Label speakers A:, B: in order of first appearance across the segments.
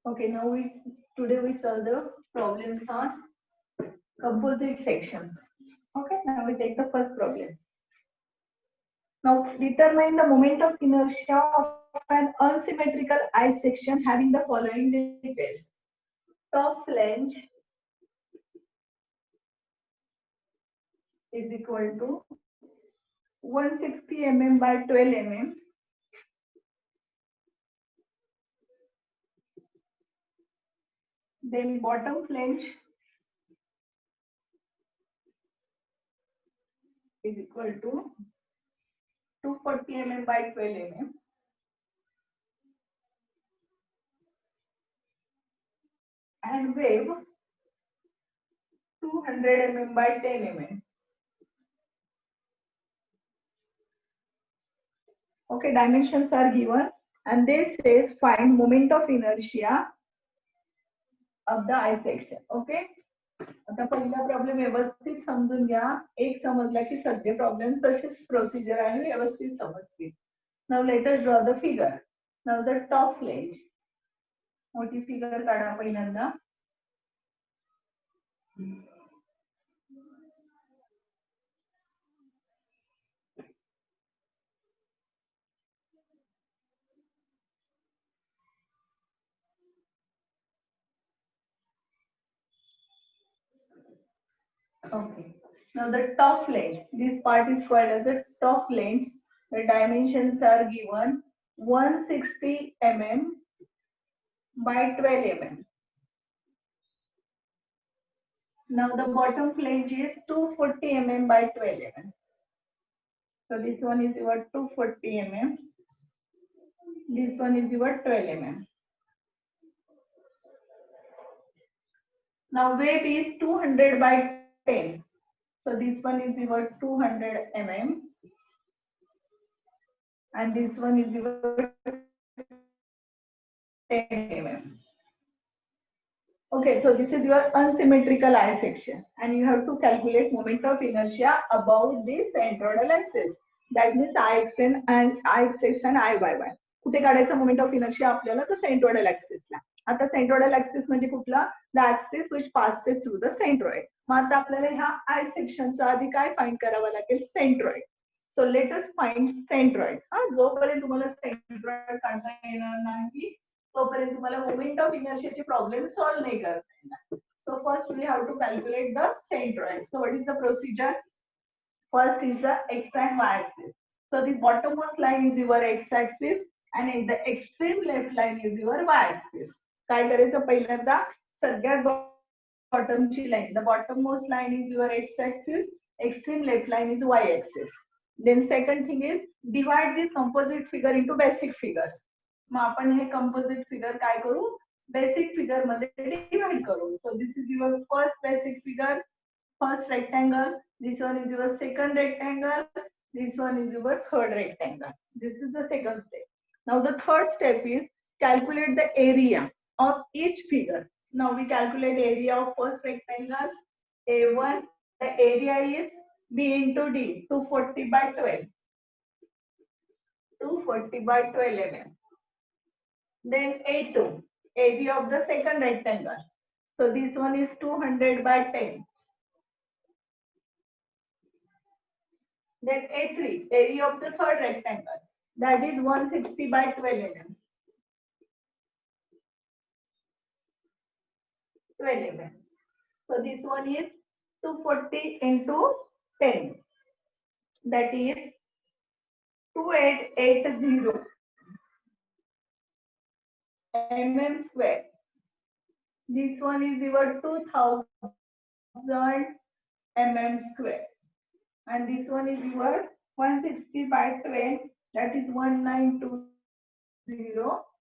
A: Okay, now today we solve the problems on composite sections. Okay, now we take the first problem. Now determine the moment of inertia of an unsymmetrical I section having the following details. Top flange is equal to 160 mm by 12 mm. Then bottom flange is equal to 240 mm by 12 mm. And wave 200 mm by 10 mm. Okay, dimensions are given and they says find moment of inertia of the I section. Okay. आता पहिला problem व्यवस्थित समजून घ्या. एक समजला की सगळे problem तसेच प्रोसिजर आहे व्यवस्थित समजतील. Now let us draw the figure. Now the top flange. मोठी फिगर काढा पहिल्यांदा. Okay. Now the top flange. This part is called as the top flange. The dimensions are given 160 mm by 12 mm. Now the bottom flange is 240 mm by 12 mm. So this one is your 240 mm. This one is your 12 mm. Now weight is 200 by 10. So this one is your 200 mm. And this one is your 10 mm. Okay, so this is your unsymmetrical I section and you have to calculate moment of inertia about the centroidal axis. That means IXN and IXX and IYY. कुठे काढायचा moment of inertia आपल्याला तर centroidal ऍक्सिसला. आता centroidal axis म्हणजे कुठला? The axis which passes through the centroid. मग आता आपल्याला ह्या आय सेक्शनचा आधी काय फाइंड करावं लागेल? Centroid. So let us find centroid. हा, जोपर्यंत तुम्हाला सेंट्रोइड काढता येणार नाही तोपर्यंत तुम्हाला मोमेंट ऑफ इनर्शियाचे प्रॉब्लेम सॉल्व्ह नाही करता येणार. So first we have to calculate the centroid. So what is the procedure? First is the x and y axis. So the bottommost line is your x axis and the extreme left line is your y axis. काय करायचं पहिल्यांदा सगळ्यात बॉटमची line. The bottommost line is your x axis, extreme left line is y axis. Then second thing is divide this composite figure into basic figures. मग आपण हे composite figure काय करू? Basic figure मध्ये divide करू. So this is your first basic figure. First rectangle, this one is your second rectangle, this one is your third rectangle. This is the second step. Now the third step is calculate the area of each figure. Now we calculate area of first rectangle, A1, the area is B into D, 240 by 12. 240 by 12 mm. Then A2, area of the second rectangle. So this one is 200 by 10. Then A3, area of the third rectangle, that is 160 by 12 mm. 12 mm. So this one is 240 into 10. That is 2880 mm square. This one is your 2000 mm square. And this one is your 160 by 12, that is 1920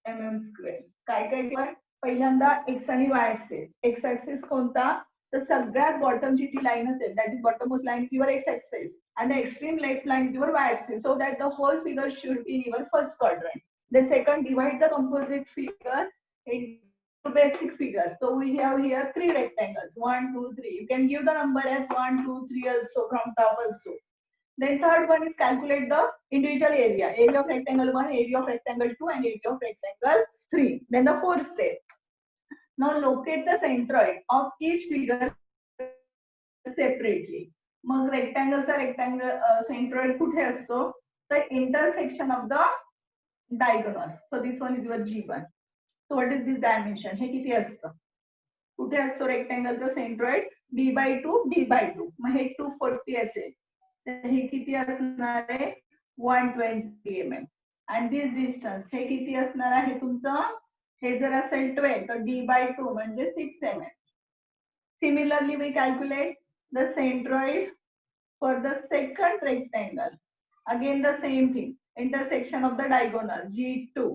A: mm square. काय काय पहिल्यांदा x आणि y axis. x axis कोणता? तर सगळ्यात बॉटमची ती line असेल, that is bottommost line your x axis and the extreme left line your y axis, so that the whole figure should be in your first quadrant. The second, divide the composite figure into basic figures. So we have here three rectangles, 1 2 3. You can give the number as 1 2 3 also from top also. Then third one is calculate the individual area. Area of rectangle 1, area of rectangle 2 and area of rectangle 3. Then the fourth step. Now locate the centroid of each figure separately. मग रेक्टँगलचा centroid कुठे असतो तर intersection of the diagonal. So this one is your G1. So what is this dimension? हे किती असतं? कुठे असतो रेक्टँगलचा centroid? B/2 D/2. मग हे 240 असेल तर हे किती असणार आहे? 120 mm. आणि दिस डिस्टन्स हे किती असणार आहे तुमचं? हे जर असेल 12 तर D/2 म्हणजे 6 mm. Similarly, we calculate the centroid for the second rectangle. Again the same thing. Intersection of the diagonal G2.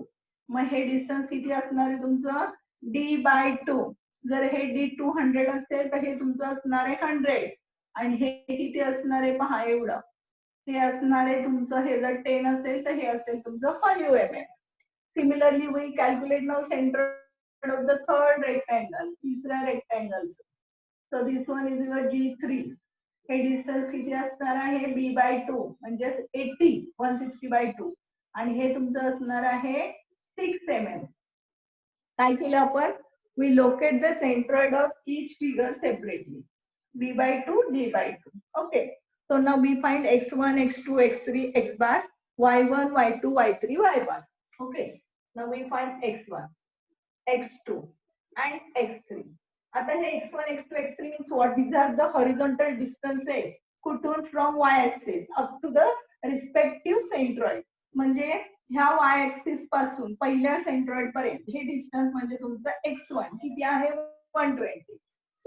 A: मग हे डिस्टन्स किती असणार आहे तुमचं? D/2. जर हे D200 असेल तर हे तुमचं असणार आहे 100. आणि हे किती असणार आहे पहा एवढं. हे असणार आहे तुमचं, हे जर 10 असेल तर हे असेल तुमचं 5 mm. Similarly, we calculate now centroid of the third rectangle. तिसऱ्या रेक्टँगलचं. So this one is your G3. हे डिस्टन्स किती असणार आहे? B/2 म्हणजे 80 160/2. आणि हे तुमचं असणार आहे 6 mm. काय केलं आपण? We locate the centroid of each figure separately. B/2 D/2. Okay. So now we find x1, x2, x3, x bar, y1, y2, y3, y1. Okay. Now we find x1, x2 and x3. आता हे x1, x2, x3 means what? These are the horizontal distances कुठून from y-axis up to the respective centroid. म्हणजे ह्या y-axis पासून पहिल्या centroid पर्यंत हे distance म्हणजे तुमचं x1 किती आहे? 120.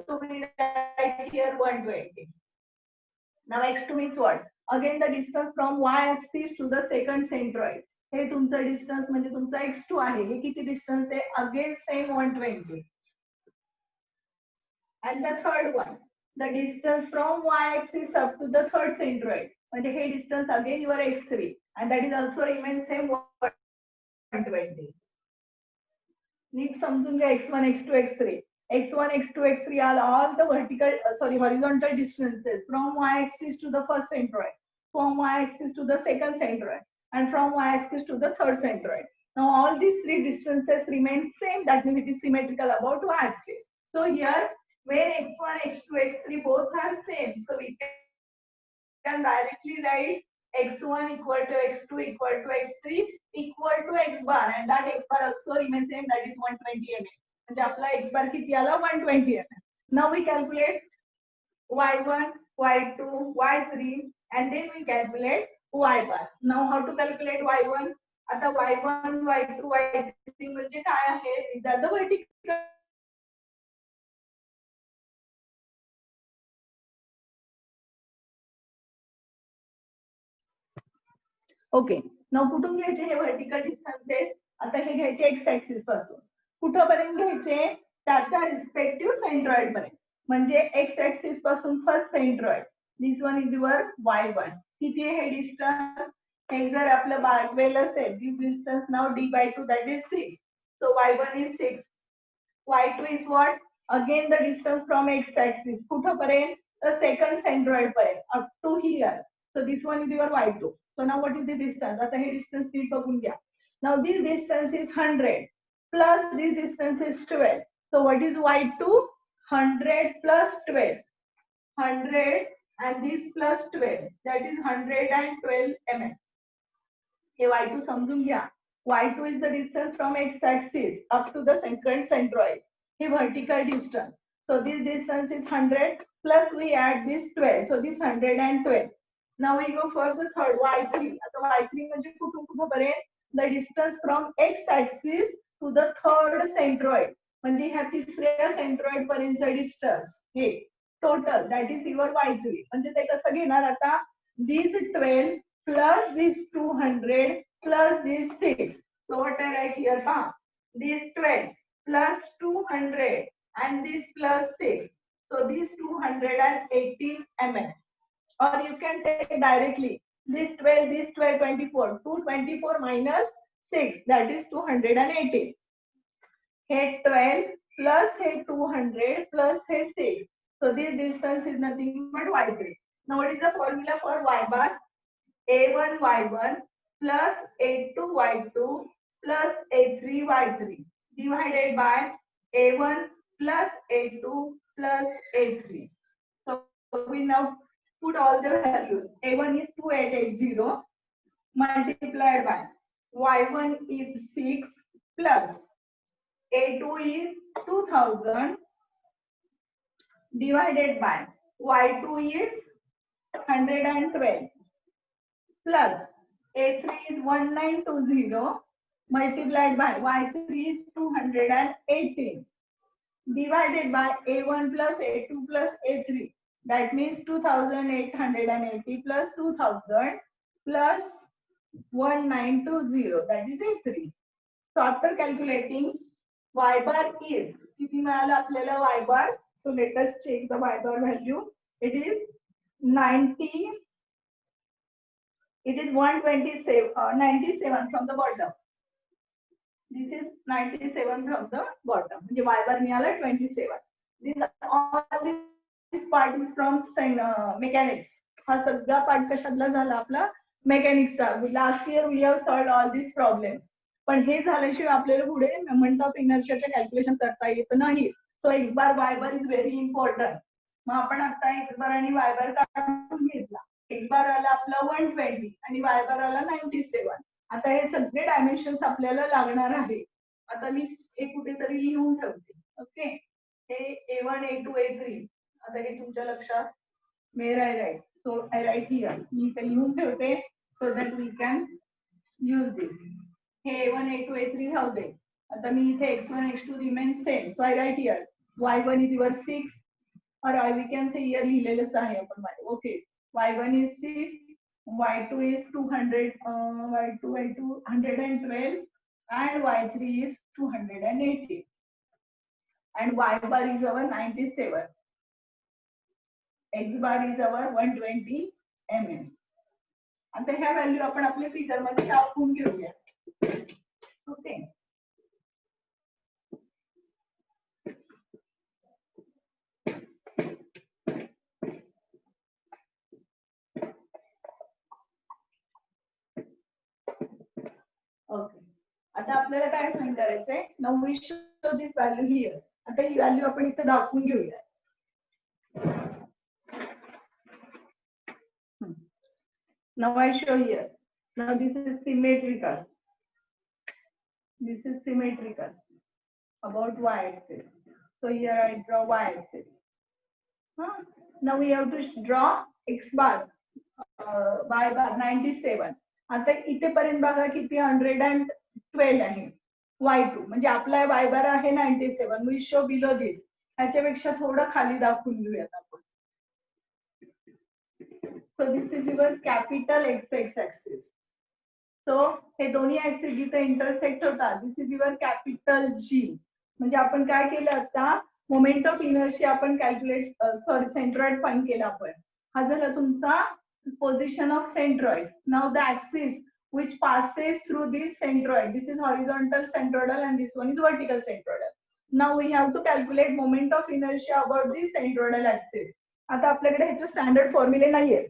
A: So we write here 120. Now x2 means what? Again the distance from y-axis to the second centroid. हे तुमचं डिस्टन्स म्हणजे तुमचा x2 आहे. हे किती डिस्टन्स आहे? Again same 120. And the third one, the distance from y-axis up to the third centroid. म्हणजे हे distance again your x3 and that is also remains same 120. नीट समजून घ्या x1, x2, x3. x1, x2, x3 are all the horizontal distances from y-axis to the first centroid, from y-axis to the second centroid, and from y-axis to the third centroid. Now all these three distances remain same. That means it is symmetrical about y-axis. So here, when x1, x2, x3 both are same, so we can directly write x1 equal to x2 equal to x3 equal to x bar, and that x bar also remains same, that is 120 mm. म्हणजे आपला x bar किती आला? 120 mm. Now we calculate y1, y2, y3 and then we calculate y bar. Now how to calculate y1? आता y1, y2, y3 म्हणजे काय आहे? These are the vertical okay. नाव कुठून घ्यायचे हे व्हर्टिकल डिस्टन्सेस? आता हे घ्यायचे एक्स ऍक्सिस पासून कुठपर्यंत घ्यायचे? त्याच्या रिस्पेक्टिव्ह सेंट्रॉइड पर्यंत. म्हणजे एक्स ऍक्सिस पासून first centroid, this one is your y1. किती आहे हे डिस्टन्स? हे जर आपलं 12 असेल, दिस डिस्टन्स नाव D/2 that is 6. So y1 is 6. y2 is what? Again the distance from X axis कुठपर्यंत? द सेकंड सेंट्रॉइड पर्यंत up to here. So this one is your y2. So now what is the distance? आता हे distance नीट बघून घ्या. Now this distance is 100 plus this distance is 12. So what is y2? 100 plus 12. 100 and this plus 12. That is 112 mm. हे y2 समजून घ्या. y2 is the distance from x-axis up to the second centroid. हे vertical distance. So this distance is 100 plus we add this 12. So this 112. Now we go for the third y3. आता y3 म्हणजे कुठून कुठपर्यंत? The distance from x-axis to the third centroid. म्हणजे ह्या तिसऱ्या centroid पर्यंतचा distance हे total that is your y3. म्हणजे ते कसं घेणार आता? These 12 plus this 200 plus this 6. So what I write here? This 12 plus 200 and this plus 6. So this 218 mm. Or you can take directly this 12, 24. 224 minus 6, that is 280. Here 12 plus here 200 plus here 6. So this distance is nothing but y3. Now what is the formula for y bar? A1 y1 plus A2 y2 plus A3 y3 divided by A1 plus A2 plus A3. So we now put all the values. A1 is 2880 multiplied by Y1 is 6 plus A2 is 2000 divided by Y2 is 112 plus A3 is 1920 multiplied by Y3 is 218 divided by A1 plus A2 plus A3. That means 2880 plus 2000 plus 1920. That is A3. So after calculating, Y bar is किती मिळालं आपल्याला Y bar. So let us check the Y bar value. It is 90. It is 97 from the bottom. This is 97 from the bottom. म्हणजे Y bar मिळाला 27. This part is from mechanics. हा सगळा part कशातला झाला आपला मेकॅनिक्सचा. Last year we have solved all this problems. पण हे झाल्याशिवाय आपल्याला पुढे मोमेंट ऑफ इनर्शियाचे कॅल्क्युलेशन करता येत नाही. So x bar Y bar is very important. मग आपण आता एक्स बार आणि वाय बार काढून घेतला. एक्स बार आला आपला 120 आणि वाय बार आला 97. आता हे सगळे डायमेन्शन्स आपल्याला लागणार आहे. आता मी हे कुठेतरी लिहून ठेवते. ओके, हे A1 A2 A3 आता हे तुमच्या लक्षात मेरा I write. So I write here. मी इथे लिहून ठेवते so that we can use this. हे A1 A2 A3 राहू दे. आता मी इथे x1 x2 remains same. So I write here y1 is your 6 और वी कॅन से हिअर लिहिलेलंच आहे आपण मध्ये. Okay, y1 is 6, y2 is 200, y2 112 and y3 is 280 and y bar is our 97. X bar is our 120 mm. आता ह्या value आपण आपल्या figure मध्ये टाकून घेऊया. Okay, okay. आता आपल्याला काय फाइंड करायचंय. Now we show this value here. आता ही व्हॅल्यू आपण इथे दाखवून घेऊया. Now I show here. Now this is symmetrical. This is symmetrical about y-axis. So here I draw y-axis. Now we have to draw x bar. Y bar 97. आता इथेपर्यंत बघा किती 112 आहे. y2 म्हणजे आपला y bar आहे 97. We show below this. ह्याच्यापेक्षा थोडं खाली दाखवून घेऊयात आपण. So this is your capital X axis. So हे दोन्ही ऍक्सिस जिथे इंटरसेक्ट होतात, दिस इज युअर कॅपिटल G. म्हणजे आपण काय केलं आता मोमेंट ऑफ इनर्शिया आपण कॅल्क्युलेट सेंट्रॉइड फाइंड केला आपण. हा झाला तुमचा position of centroid. Now the axis which passes through this centroid. This is horizontal centroidal and this one is vertical centroidal. Now we have to calculate moment of inertia about this centroidal axis. आता आपल्याकडे ह्याचे standard फॉर्म्युले नाहीये.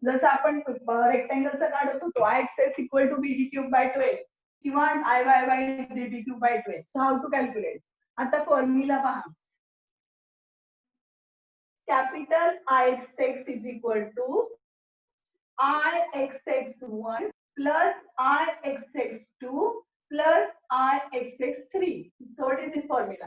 A: जसं आपण रेक्टँगलचं काढत होतो I x equal to b d cube by 12 किंवा I y by b d cube by 12. So how to calculate. आता फॉर्म्युला पहा. Capital I x is equal to I x one plus I x two plus I x three. So what is this formula.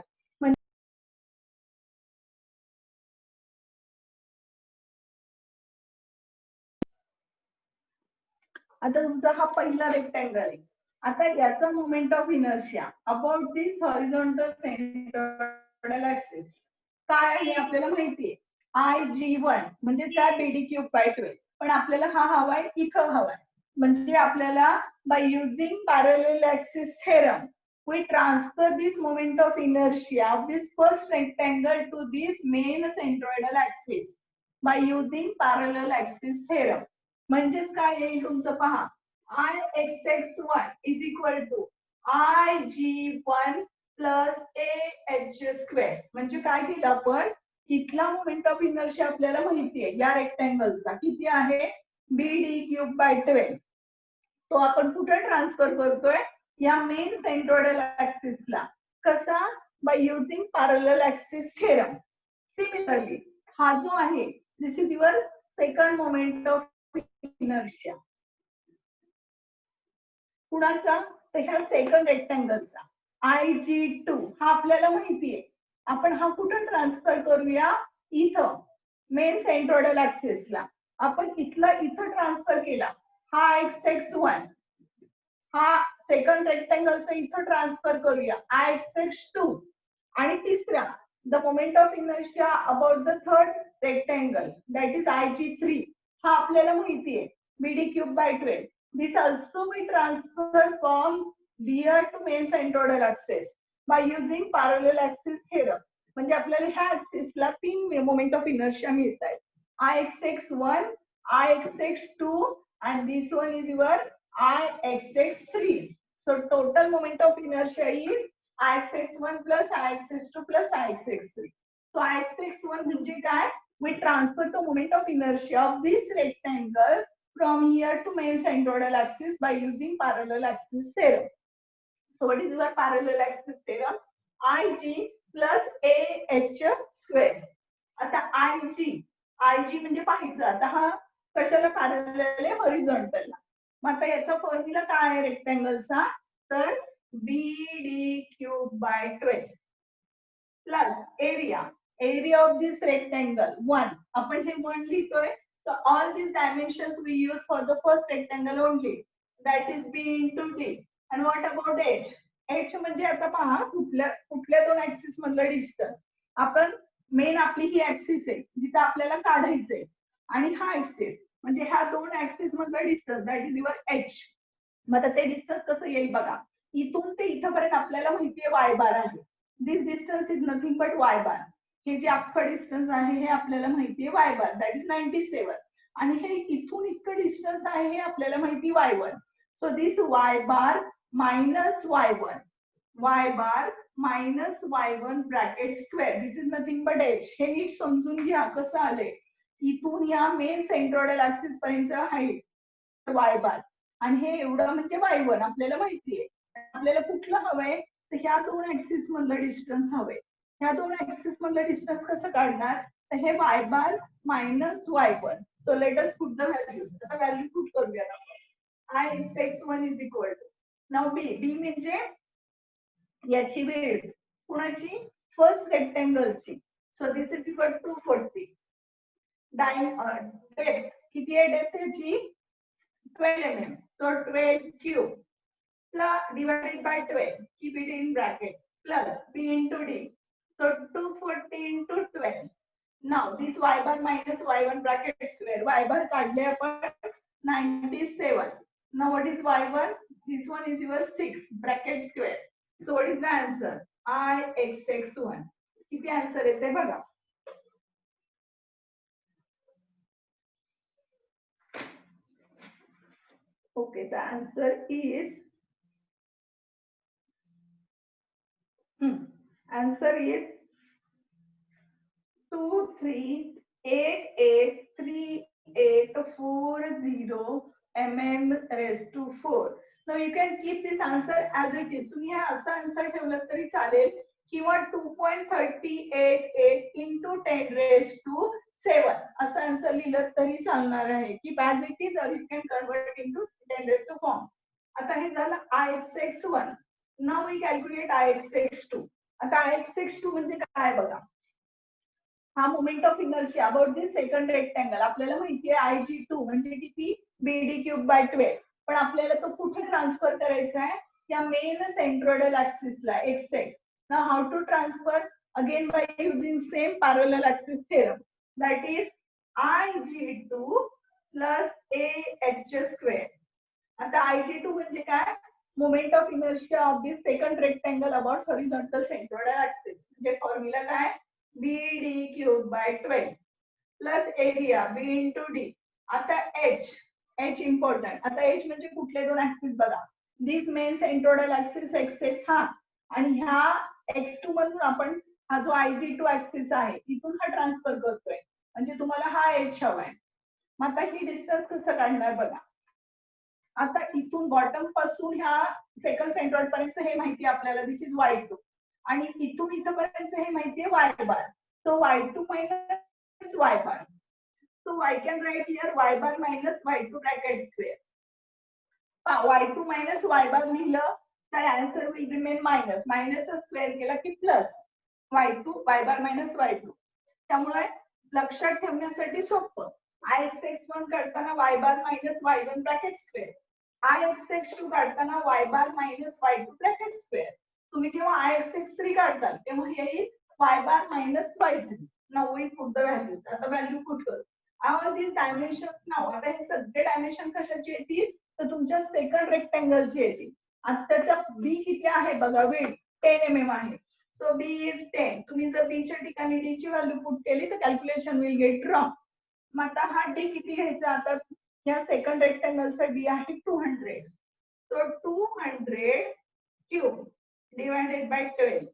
A: आता तुमचा हा पहिला rectangle आहे. आता याचा moment of inertia about this horizontal centroidal axis काय आहे आपल्याला माहितीये. IG1 म्हणजे त्या बीडी क्यूब बाय 12. पण आपल्याला हा हवाय इथं हवाय. म्हणजे आपल्याला by using parallel axis theorem we transfer this moment of inertia of this first rectangle to this main centroidal axis by using parallel axis theorem. म्हणजेच काय येईल तुमचं पहा. I x one is equal to IG1 plus AH2. म्हणजे काय केलं आपण इथला मोमेंट ऑफ इनर्शिया आपल्याला माहितीये या रेक्टँगलचा किती आहे बीडी क्यूब बाय 12. तो आपण कुठे ट्रान्सफर करतोय या मेन सेंट्रोइडल ऍक्सिसला. कसा by using parallel axis theorem. Similarly, हा जो आहे, this is your second moment of inertia. कुणाचा? तर ह्या सेकंड रेक्टँगलचा IG2 हा आपल्याला माहिती आहे. आपण हा कुठं ट्रान्सफर करूया? इथं मेन सेंट्रोइडल ऍक्सिसला. आपण इथला इथं ट्रान्सफर केला. हा x1 हा सेकंड रेक्टँगलचा इथं ट्रान्सफर करूया IX2. आणि तिसरा the moment of inertia about the third rectangle that is IG3 हा आपल्याला माहिती आहे BD3/12. This also we transfer from here to main centroidal axis by using parallel axis theorem. म्हणजे आपल्याला ह्या ऍक्सिसला तीन मोमेंट ऑफ इनर्शिया मिळत आहेत. IX1, IX2 and this one is your IX3. So total moment of inertia is IX1 plus IX2 plus IX3. So IX1 म्हणजे काय? We transfer the moment of inertia of this rectangle from here to main centroidal axis by using parallel axis theorem. So what is your parallel axis theorem? IG plus AH square. आता IG म्हणजे पाहायचं आता हा कशाला parallel आहे? हॉरिझॉन्टलला. मग आता याचा फॉर्म्युला काय आहे रेक्टँगलचा? तर BD3/12 plus area of this rectangle 1. आपण हे 1 लिहितोय. So all these dimensions we use for the first rectangle only. That is B into D. And what about H? H म्हणजे आता पहा कुठल्या दोन ऍक्सिस मधलं डिस्टन्स. आपण मेन आपली ही ऍक्सिस आहे जिथे आपल्याला काढायचंय आणि हा ऍक्सिस म्हणजे ह्या दोन ऍक्सिस मधलं distance that is your H. मग आता ते डिस्टन्स कसं येईल बघा. इथून ते इथपर्यंत आपल्याला माहितीये y बार आहे. This distance is nothing but y bar. हे जे अख्खं डिस्टन्स आहे हे आपल्याला माहितीये y बार दॅट इज 97. आणि हे इथून इतकं डिस्टन्स आहे हे आपल्याला माहिती y1. So this y bar minus y1. y bar minus y1 bracket square. This is nothing but h. हे नीट समजून घ्या कसं आलंय. इथून या मेन सेंट्रोइडल ऍक्सिस पर्यंत हाईट y बार आणि हे एवढं म्हणजे y1 आपल्याला माहितीये. आपल्याला कुठलं हवंय? तर ह्या दोन ऍक्सिस मधलं डिस्टन्स हवंय. ह्या दोन ऍक्सिस मधलं डिस्टन्स कसं काढणार? तर हे y bar minus y1. So let us put the values. आता व्हॅल्यू पुट करूया आपण. IX1 is equal to now B म्हणजे याची विड्थ कुणाची? फर्स्ट रेक्टँगलची. So this is equal to 240. Depth किती आहे? डेप्थ याची 12 mm. So 12 cube plus divided by 12. Keep it in bracket. Plus B into D. So 240 into 12. Now this y bar minus y1 bracket square. Y bar काढले आपण 97. Now what is y1? This one is your 6 bracket square. So what is the answer? IX1. किती answer येते बघा. Okay, the answer is answer is 23883840 mm raised to 4. Now you can keep this answer as it is. तुम्ही हा असा answer ठेवलं तरी चालेल किंवा 2.388 into 10 raised to 7 असं आन्सर लिहिलं तरी चालणार आहे. की as it is or you can convert into 10 raised to form. आता हे झालं IX1. Now we calculate IX2. आता IX2 म्हणजे काय बघा. हा moment of inertia about this second rectangle आपल्याला माहितीये IG2 म्हणजे किती? BD3/12. पण आपल्याला तो कुठे ट्रान्सफर करायचा आहे? या मेन सेंट्रोइडल ऍक्सिसला XX. Now how to transfer? Again by using same parallel axis theorem. That is IG2 plus AH square. आता IG2 म्हणजे काय? Moment of inertia of this second rectangle about horizontal centroidal axis. म्हणजे formula काय? BD3/12 plus area B into D. आता H important. आता H म्हणजे कुठले दोन ऍक्सिस बघा. दिस मेन सेंट्रोइडल ऍक्सिस XX हा आणि ह्या X2 मधून आपण हा जो IG2 ऍक्सिस आहे इथून हा ट्रान्सफर करतोय. म्हणजे तुम्हाला हा H हवाय. मग आता ही डिस्टन्स कसं काढणार बघा. आता इथून बॉटम पासून ह्या सेकंड सेंट्रोइड पर्यंत हे माहिती आपल्याला. दिस इज Y2. आणि इथून इथपर्यंत हे माहितीये y bar. So y2 minus y bar. So I can write here y bar minus y2 bracket square. y2 minus y bar लिहिलं तर answer will remain minus. Minus square केला की plus y2 y bar minus y2. त्यामुळे लक्षात ठेवण्यासाठी सोपं. Ix1 काढताना y bar minus y1 bracket square. Ix2 काढताना y bar minus y2 bracket square. तुम्ही जेव्हा Ix3 काढताल तेव्हा येईल y bar minus y3. Now we put the values. आता व्हॅल्यू पुट करू. All these dimensions now. आता हे सगळे डायमेन्शन कशाचे येतील तर तुमच्या सेकंड रेक्टँगलचे येतील. आताचा बी किती आहे बघा, वेट 10 mm आहे. So b is 10. तुम्ही जर बी च्या ठिकाणी डी ची व्हॅल्यू पुट केली तर कॅल्क्युलेशन विल गेट रॉंग. मग आता हा डी किती घ्यायचा, आता या सेकंड रेक्टँगलचा डी आहे 200. So 200 cube divided by 12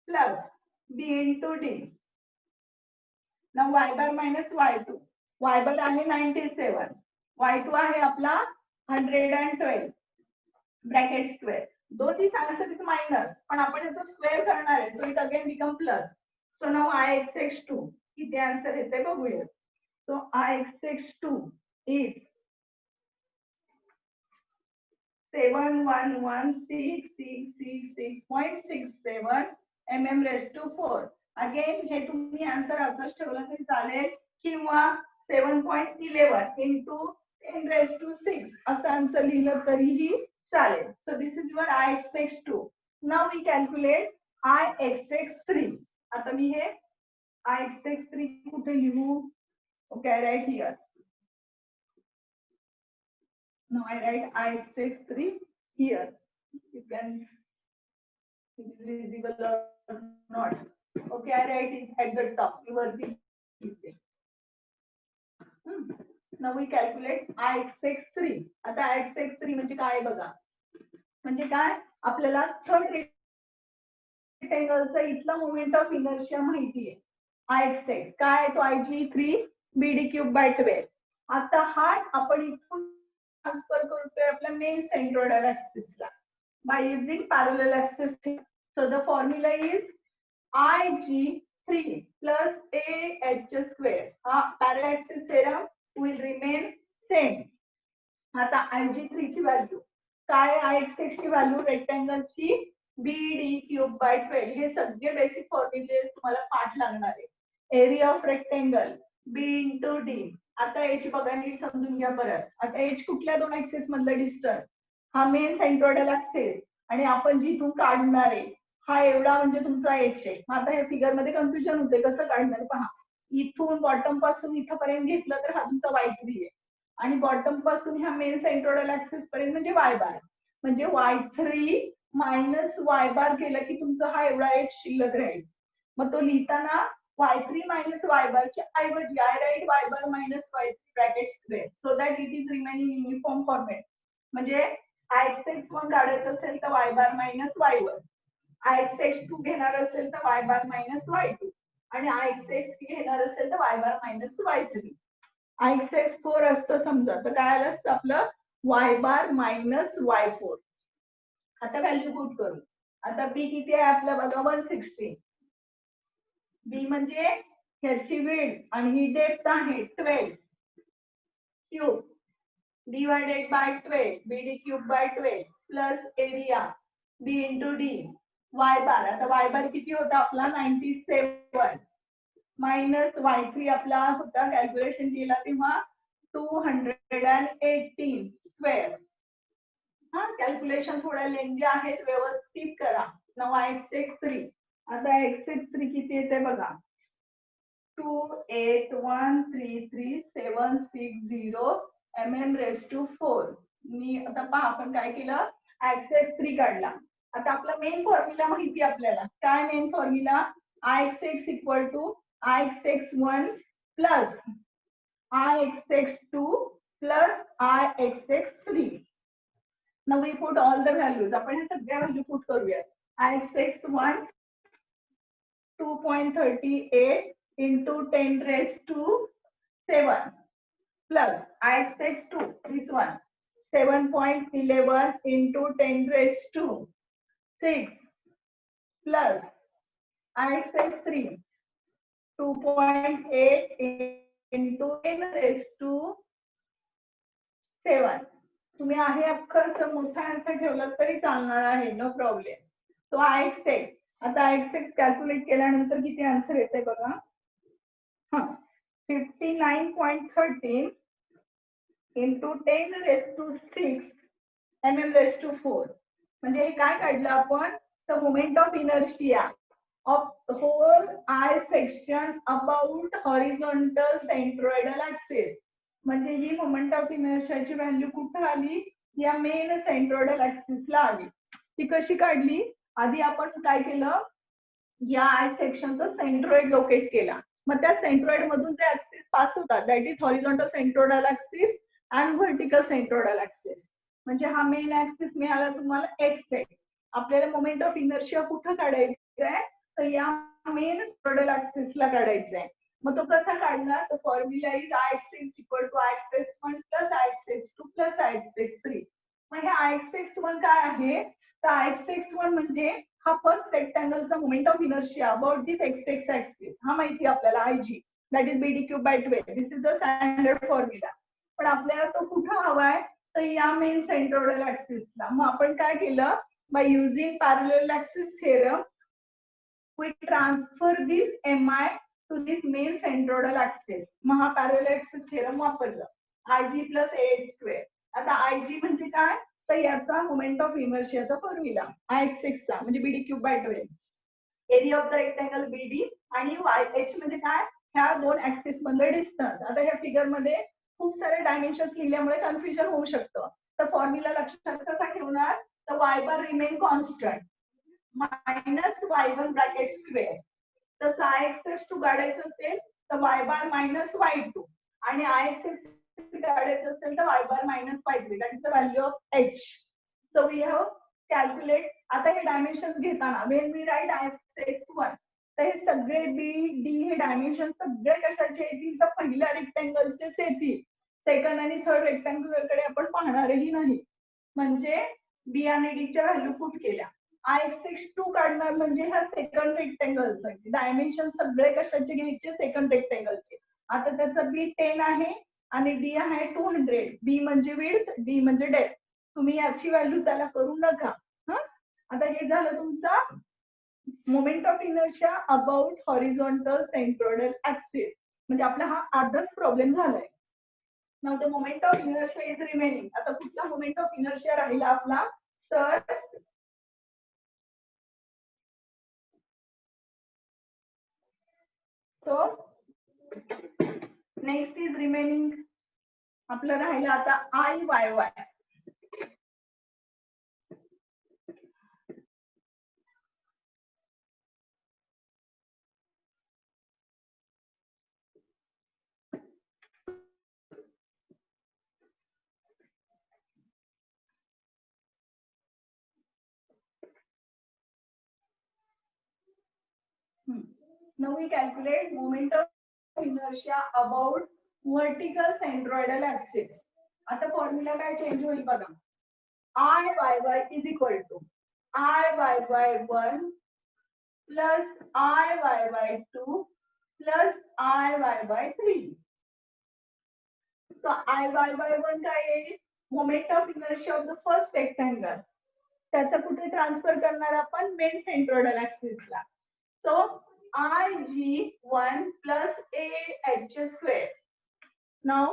A: plus b into d. Now y bar minus y2. Y bar आहे 97. y2 आहे आपला 112 bracket square. Though this answer is minus, पण आपण याचा स्क्वेअर करणार आहे, so it again become plus. So now Ix2 किती answer येते बघूया. So Ix2 is 7116666.67 mm raised to 4. Again हे तुम्ही आन्सर असंच ठेवलं तरी चालेल किंवा 7.11 into 10 raised to 6 असं आन्सर लिहिलं तरीही चालेल. So this is your Ix2. Now we calculate Ixx3. आता मी हे Ixx3 कुठे लिहू? Okay, I write here. Now I write Ixx3 here. You can, it is visible or not. Okay, I write it at the top. Now we calculate Ixx3. आता Ixx3 म्हणजे काय बघा, म्हणजे काय आपल्याला थर्ड रेक्टँगलचा इथला मोमेंट ऑफ इनर्शिया माहिती आहे. Ixx काय तो Ig3 BD क्यूब बाय 12. आता हा आपण इथून ट्रान्सफर करतोय आपल्या मेन सेंट्रोइडल ऍक्सिसला by using parallel axis. So the formula is Ig3 plus AH square. Parallel axis theorem will remain same. आता Ig3 ची व्हॅल्यू काय, Ix ची व्हॅल्यू रेक्टँगलची BD क्यूब बाय 12. हे सगळे बेसिक फॉर्म्युले तुम्हाला पाठ लागणार आहे. Area of rectangle B into D. आता एच बघा, नीट समजून घ्या परत. आता एच कुठल्या दोन ऍक्सिस मधला डिस्टन्स, हा मेन सेंट्रोइडल ऍक्सिस आणि आपण जिथून काढणार आहे हा एवढा म्हणजे तुमचा एच आहे. आता हे फिगर मध्ये कन्फ्युजन होते कसं काढणार. पहा, इथून बॉटम पासून इथपर्यंत घेतलं तर हा तुमचा y3 आहे आणि बॉटम पासून ह्या मेन सेंट्रोइडल ऍक्सिस पर्यंत म्हणजे y बार, म्हणजे y3 मायनस y बार केलं की तुमचा हा एवढा एच शिल्लक राहील. मग तो लिहिताना y3 minus y bar च्या ऐवजी I write y bar minus y3 bracket square so that it is remaining in uniform format. म्हणजे Ixx1 काढायचं असेल तर y bar minus y1, Ixx2 घेणार असेल तर y bar minus y2 आणि Ixx3 घेणार असेल तर y bar minus y3. Ixx4 असतं समजा तर काय आलं असतं आपलं y bar minus y4. आता व्हॅल्यू पुट करू. आता b किती आहे आपलं बघा 160. बी म्हणजे ह्याची विड्थ आणि ही डेप्थ आहे 12 cube divided by 12 BD cube by 12 plus area B into D. Y bar, आता वाय बार किती होता आपला 97 मायनस y3 आपला होता कॅल्क्युलेशन केला तेव्हा 218 स्क्वेअर. हा कॅल्क्युलेशन थोड्या लेंदी आहेत, व्यवस्थित करा. Now Ixx3. आता Ixx3 किती येते बघा 28133.760 mm raised to 4. मी आता पहा आपण काय केलं, Ixx3 काढला. आता आपला मेन फॉर्म्युला माहिती आपल्याला. काय main formula, Ixx equal to Ixx1 plus Ixx2 plus Ixx3. Now we put all the values. आपण हे सगळ्या व्हॅल्यू पुट करूया. Ixx1 2.38 into 10 raised to 7 plus Ixx2 this one 7.11 into 10 raised to 6 plus Ix3 2.8 into 10 raised to 7. तुम्ही आहे अख्खं मोठा answer ठेवला तरी चालणार आहे, नो प्रॉब्लेम. तो Ix आता Ix कॅल्क्युलेट केल्यानंतर किती आन्सर येते बघा. 59.13 into 10 raised to 6 mm raised to 4. म्हणजे हे काय काढलं आपण, the moment of inertia of the whole I section about horizontal centroidal axis. म्हणजे ही मोमेंट ऑफ इनर्शियाची व्हॅल्यू कुठे आली, या मेन सेंट्रोइडल ऍक्सिसला आली. ती कशी काढली, आधी आपण काय केलं, या आय सेक्शनचा सेंट्रोइड लोकेट केला. मग त्या सेंट्रोइड मधून जे ऍक्सिस पास होतात that is horizontal centroidal axis and vertical centroidal axis. म्हणजे हा मेन ऍक्सिस मिळाला तुम्हाला एक्स आहे. आपल्याला मोमेंट ऑफ इनर्शिया कुठं काढायचं आहे, तर या मेन सेंट्रोइडल ऍक्सिसला काढायचं आहे. मग तो कसा काढणार, तर formula is Ix equal to Ix1 plus Ix2 plus Ix3. मग हे Ix1 काय आहे, तर Ix1 म्हणजे हा फर्स्ट रेक्टँगलचा moment of inertia about this X X axis. हा माहिती आपल्याला IG that is BD3/12. This is the standard formula. पण आपल्याला तो कुठं हवाय, तर या मेन सेंट्रोइडल ऍक्सिसला. मग आपण काय केलं, by using parallel axis theorem we transfer this mi to this main centroidal axis. मग हा पॅरलल ऍक्सिस थेरम वापरलं, IG प्लस AH2. आता IG म्हणजे काय, तर याचा मोमेंट ऑफ इनर्शियाचा फॉर्म्युला Ix चा म्हणजे BD3/12. Area of the rectangle BD आणि YH म्हणजे काय, ह्या दोन ऍक्सिस मधले डिस्टन्स. आता या फिगर मध्ये खूप सारे डायमेन्शन्स लिहिल्यामुळे कन्फ्युजन होऊ शकतं. तर फॉर्म्युला लक्षात कसा ठेवणार, तर y bar remain constant minus y1 bracket square. तर Ix2 काढायचं असेल तर y बार मायनस y2 आणि Ix काढायचं असेल तर y bar minus y3. That is the value of h. So we have calculate. आता हे डायमेन्शन घेताना वेन वी राईट Ix1, तर हे सगळे बी डी हे डायमेन्शन सगळे कशाचे येतील, तर पहिल्या रेक्टँगलचेच येतील. सेकंड आणि थर्ड रेक्टँगल कडे आपण पाहणारही नाही. म्हणजे बी आणि डी च्या व्हॅल्यू पुट केल्या. Ix2 काढणार म्हणजे ह्या सेकंड रेक्टँगलचा डायमेन्शन सगळे कशाचे घ्यायचे, सेकंड रेक्टँगलचे. आता त्याचा बी 10 आहे आणि डी आहे 200. बी म्हणजे विड्थ, डी म्हणजे डेप्थ. तुम्ही याची व्हॅल्यू त्याला करू नका. आता हे झालं तुमचा moment of inertia about horizontal centroidal axis. म्हणजे आपला हा अर्धाच प्रॉब्लेम झालाय. Now the moment of inertia is remaining. आता कुठला मोमेंट ऑफ इनर्शिया राहिला आपला, तर So next is remaining आपलं राहिलं आता IYY. Now we calculate moment of inertia about vertical centroidal axis. आता फॉर्म्युला काय चेंज होईल बघा. IYY is equal to IYY1 plus IYY2 plus IYY3. So IYY1 काय येईल, moment of inertia of the first rectangle. त्याचा कुठे transfer करणार आपण, मेन सेंट्रोइडल ऍक्सिसला. So IG1 plus AH2. Now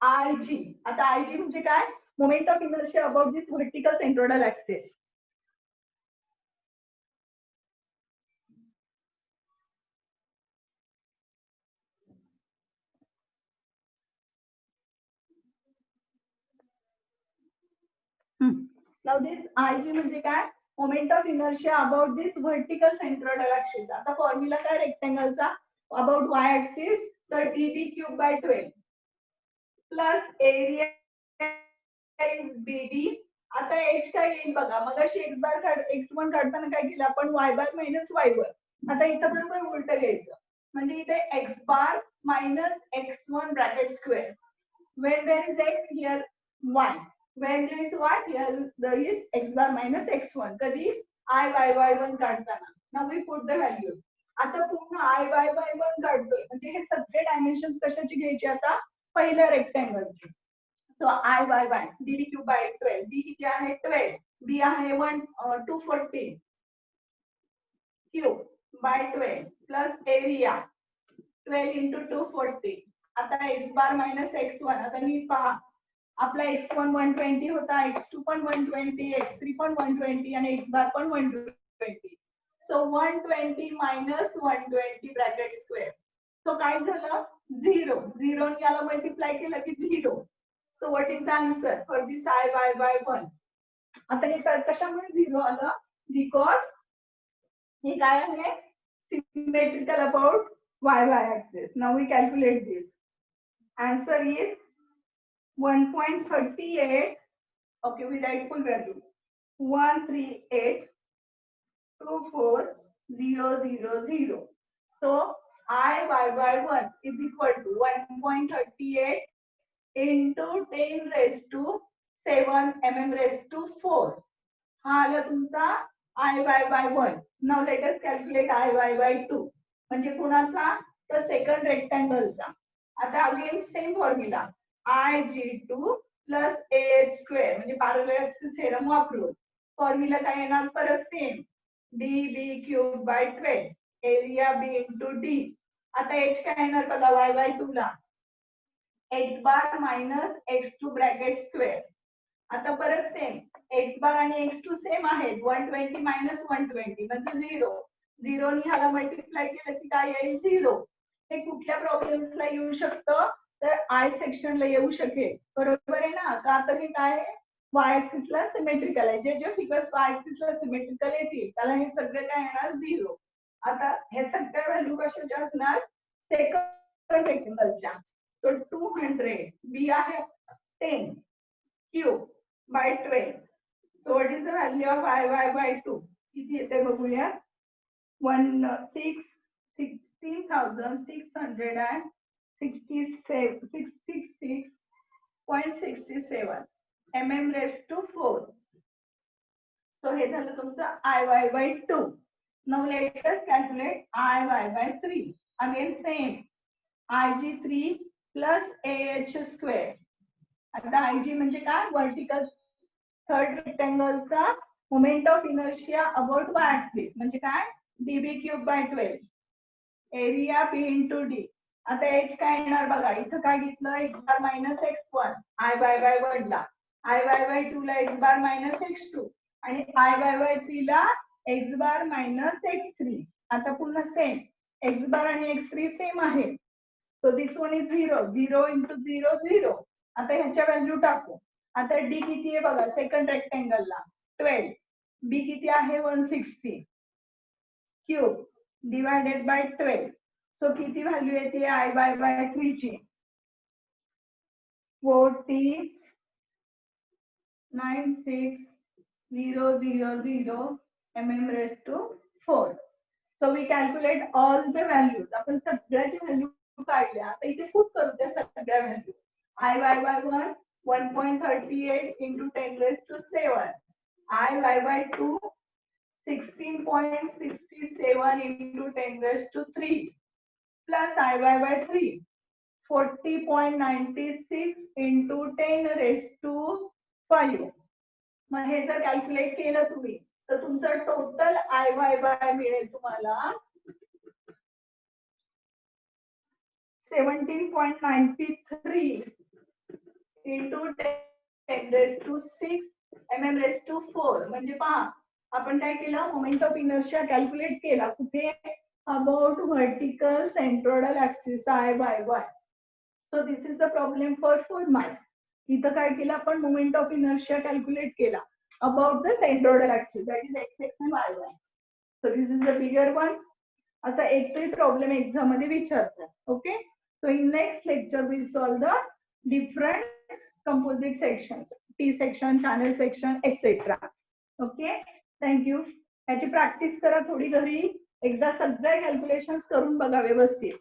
A: IG. आता IG म्हणजे काय, moment of inertia about this vertical centroidal axis. Now this IG म्हणजे काय, moment of inertia about this vertical centroidal axis. आता फॉर्म्युला काय रेक्टँगलचा अबाउट वाय ऍक्सिस, तर DD3/12 plus area BD. आता H काय येईल बघा, मग X1 काढताना काय केलं आपण, Y बार मायनस Y1. आता इथं बरोबर उलट घ्यायचं, म्हणजे इथे X bar minus X1 bracket square. When there is X, here Y. When there is Y, here there is X bar minus X1. कधी I/Y/1 काढताना. Now we put the values. आता पूर्ण I/Y/1 काढतोय म्हणजे हे सगळे डायमेन्शन्स कशाची घ्यायचे आता पहिल्या रेक्टँगलचे. So I/Y/1 dB³ by 12. D किती आहे 12. B आहे 240 cube by 12 plus area 12 into 240. आता x bar minus x1. आता नीट पहा. आपला x1 120 होता, x2 पण 120, x3 पण 120 आणि x bar पण 120. So 120 minus 120 bracket square. So काय झालं 0. 0 ने याला मल्टिप्लाय केलं की 0. So what is the answer for this I/Y/1? आता हे कशामुळे 0 आलं? Because हे काय आहे symmetrical about y axis. Now we calculate this. Answer is 1.38. Okay, we write full value. 138240000. So I/Y/1 is equal to 1.38 into 10 raised to 7 mm raised to 4. हा आला तुमचा I/Y/1. Now let us calculate I/Y/2. म्हणजे कुणाचा तर second रेक्टँगलचा. आता again same formula IG2 plus AH square म्हणजे parallel axis theorem वापरून formula काय येणार परत same DB³ by 12 area B into D. आता H काय येणार बघा Y/2 ला x बार मायनस x2 ब्रॅकेट स्क्वेअर. आता परत सेम x बार आणि x2 सेम आहेत 120 मायनस 120 म्हणजे 0. 0 ने ह्याला मल्टिप्लाय केलं की काय येईल 0. हे कुठल्या प्रॉब्लेम्सला येऊ शकतं तर आय सेक्शनला येऊ शकेल. बरोबर आहे ना. का तर हे काय आहे वाय ऍक्सिसला सिमेट्रिकल आहे. जे जे फिगर्स वाय ऍक्सिसला सिमेट्रिकल येतील त्याला हे सगळे काय येणार 0. आता हे सगळ्या व्हॅल्यू कशाच्या असणार सेकंड रेक्टँगलच्या. तो 200 बी आहे 10 cube by 12. So what is the value of I/Y/2? किती येते बघूया. 16,666.67 mm raised to 4. So हे झालं तुमचं I/Y/2. Now let us calculate I/Y/3. Again same IG3 plus AH square. आता IG म्हणजे काय वर्टिकल थर्ड रेक्टँगलचा moment of inertia about y axis म्हणजे काय DB³ by 12 area B into D. आता H काय येणार बघा इथं काय घेतलं x बार मायनस x1 I/Y/1 ला I/Y/2 ला x बार मायनस x2 आणि I/Y/3 ला x बार मायनस x3. आता पुन्हा सेम x बार आणि x3 सेम आहे. So this one is 0. 0 into 0 0. आता ह्याच्या व्हॅल्यू टाकू. आता D किती आहे बघा सेकंड रेक्टँगलला 12. B किती आहे 160 क्यूब डिवायडेड बाय 12. सो किती व्हॅल्यू येते I/Y/3 ची 49,6000 mm raised to 4. So we calculate all the values. आपण सगळ्याची व्हॅल्यू काढल्या. आता इथे पुट करू त्या सगळ्या value. I/Y/1 1.38 into 10 raised to 7. I/Y/2 16.67 into 10 raised to 3 plus I/Y/3 40.96 into 10 raised to 5. मग हे जर कॅल्क्युलेट केलं तुम्ही तर तुमचं टोटल I/Y मिळेल तुम्हाला 17.93 into 10 raised to 6 mm raised to 4. म्हणजे पहा आपण काय केलं मोमेंट ऑफ इनर्शिया कॅल्क्युलेट केला कुठे about vertical centroidal axis I/Y. So this is the problem for 4 marks. इथं काय केलं आपण मोमेंट ऑफ इनर्शिया कॅल्क्युलेट केला about the centroidal axis that is x and y. So this is the bigger one. आता एकही problem exam मध्ये विचारतात. Okay. So in next lecture we solve the different composite sections, T section, channel section, etc. Okay. Thank you. याची practice करा थोडी घरी. एकदा सगळे कॅल्क्युलेशन्स करून बघा व्यवस्थित.